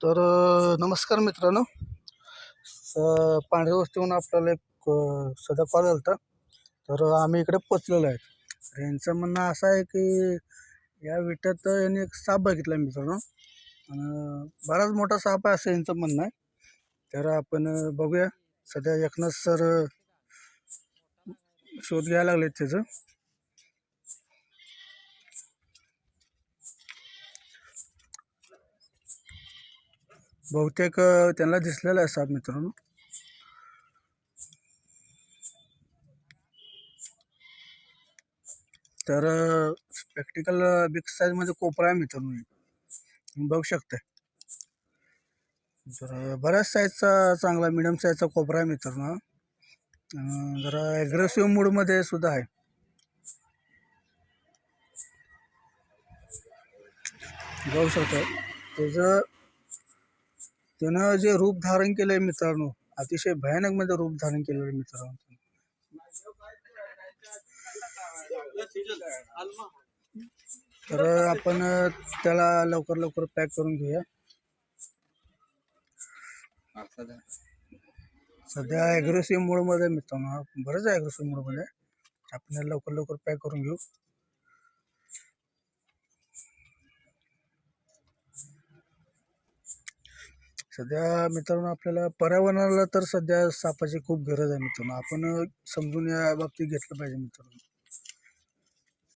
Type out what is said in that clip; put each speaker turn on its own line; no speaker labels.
तर नमस्कार मित्रांनो. पांढऱ्या वस्तीहून आपल्याला एक सध्या कॉल आला होता. तर आम्ही इकडे पोचलेलो आहे. तर यांचं म्हणणं असं आहे की या विट्यात यांनी एक साप बघितला मित्रांनो, आणि बराच मोठा साप आहे असं यांचं म्हणणं आहे. तर आपण बघूया. सध्या एकनाथ सर शोध घ्यायला लागलेत त्याचं. बहुतेक त्यांना दिसलेला आहे साप मित्रांनो. तर स्पेक्टिकल बिग साईज मध्ये कोपरा आहे मित्रांनो, तुम्ही बघू शकता. तर बऱ्याच साईजचा चांगला मिडियम साईजचा कोपरा आहे मित्रांनो. जरा ॲग्रेसिव्ह मूडमध्ये सुद्धा आहे. बघू शकता त्यानं जे रूप धारण केलंय मित्रांनो, अतिशय भयानक मध्ये रूप धारण केलेलं आहे मित्रांनो. तर आपण त्याला लवकर लवकर पॅक करून घेऊया. सध्या ॲग्रेसिव्ह मोडमध्ये मित्रांनो, बरंच ॲग्रेसिव्ह मोडमध्ये. आपण लवकर लवकर पॅक करून घेऊ. सध्या मित्रांनो आपल्याला पर्यावरणाला तर सध्या सापाची खूप गरज आहे मित्रांनो. आपण समजून या बाबतीत घेतलं पाहिजे मित्रांनो.